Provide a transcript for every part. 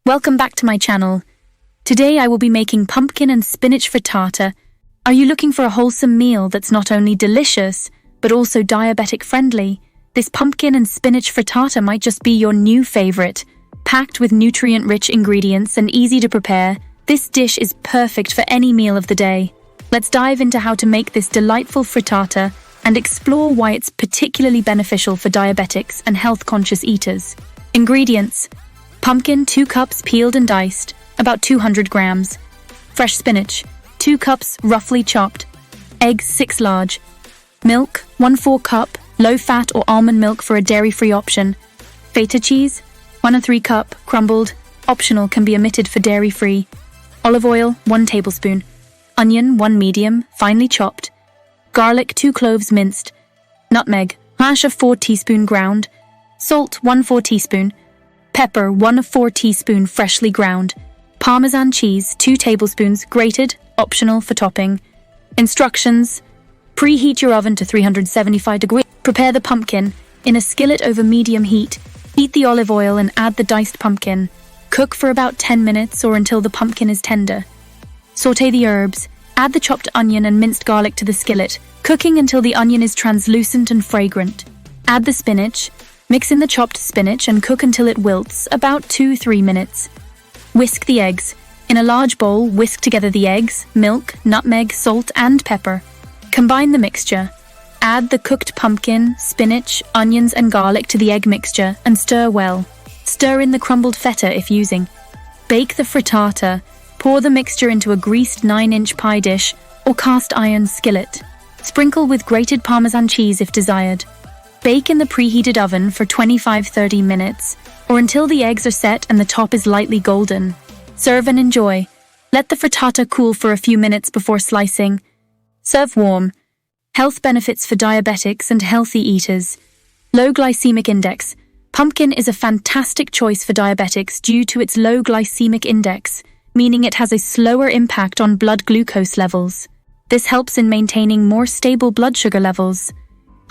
Welcome back to my channel. Today I will be making pumpkin and spinach frittata. Are you looking for a wholesome meal that's not only delicious, but also diabetic-friendly? This pumpkin and spinach frittata might just be your new favorite. Packed with nutrient-rich ingredients and easy to prepare, this dish is perfect for any meal of the day. Let's dive into how to make this delightful frittata and explore why it's particularly beneficial for diabetics and health-conscious eaters. Ingredients: pumpkin 2 cups peeled and diced, about 200 grams. Fresh spinach 2 cups roughly chopped. Eggs 6 large. Milk 1/4 cup, low-fat or almond milk for a dairy-free option. Feta cheese 1 3 cup, crumbled, optional, can be omitted for dairy-free. Olive oil 1 tablespoon. Onion 1 medium, finely chopped. Garlic 2 cloves minced. Nutmeg, hash of 4 teaspoon ground. Salt 1/4 teaspoon. Pepper 1/4 teaspoon freshly ground. Parmesan cheese 2 tablespoons grated, optional for topping. Instructions: preheat your oven to 375 degrees. Prepare the pumpkin in a skillet over medium heat. Heat the olive oil and add the diced pumpkin. Cook for about 10 minutes or until the pumpkin is tender. Sauté the herbs. Add the chopped onion and minced garlic to the skillet, cooking until the onion is translucent and fragrant. Add the spinach. Mix in the chopped spinach and cook until it wilts, about 2-3 minutes. Whisk the eggs. In a large bowl, whisk together the eggs, milk, nutmeg, salt, and pepper. Combine the mixture. Add the cooked pumpkin, spinach, onions, and garlic to the egg mixture and stir well. Stir in the crumbled feta if using. Bake the frittata. Pour the mixture into a greased 9-inch pie dish or cast iron skillet. Sprinkle with grated Parmesan cheese if desired. Bake in the preheated oven for 25-30 minutes or until the eggs are set and the top is lightly golden. Serve and enjoy. Let the frittata cool for a few minutes before slicing. Serve warm. Health benefits for diabetics and healthy eaters. Low glycemic index. Pumpkin is a fantastic choice for diabetics due to its low glycemic index, meaning it has a slower impact on blood glucose levels. This helps in maintaining more stable blood sugar levels.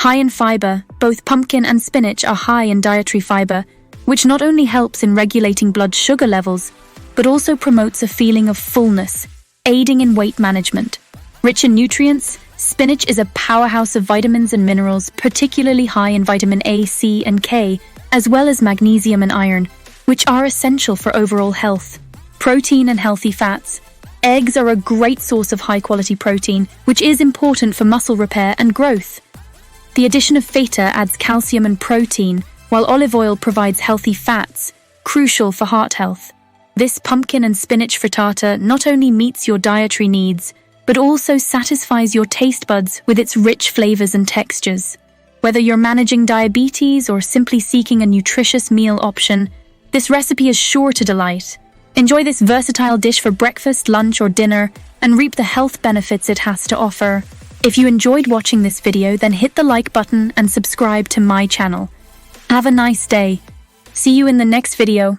High in fiber, both pumpkin and spinach are high in dietary fiber, which not only helps in regulating blood sugar levels, but also promotes a feeling of fullness, aiding in weight management. Rich in nutrients, spinach is a powerhouse of vitamins and minerals, particularly high in vitamin A, C, and K, as well as magnesium and iron, which are essential for overall health. Protein and healthy fats. Eggs are a great source of high-quality protein, which is important for muscle repair and growth. The addition of feta adds calcium and protein, while olive oil provides healthy fats, crucial for heart health. This pumpkin and spinach frittata not only meets your dietary needs, but also satisfies your taste buds with its rich flavors and textures. Whether you're managing diabetes or simply seeking a nutritious meal option, this recipe is sure to delight. Enjoy this versatile dish for breakfast, lunch, or dinner, and reap the health benefits it has to offer. If you enjoyed watching this video, then hit the like button and subscribe to my channel. Have a nice day. See you in the next video.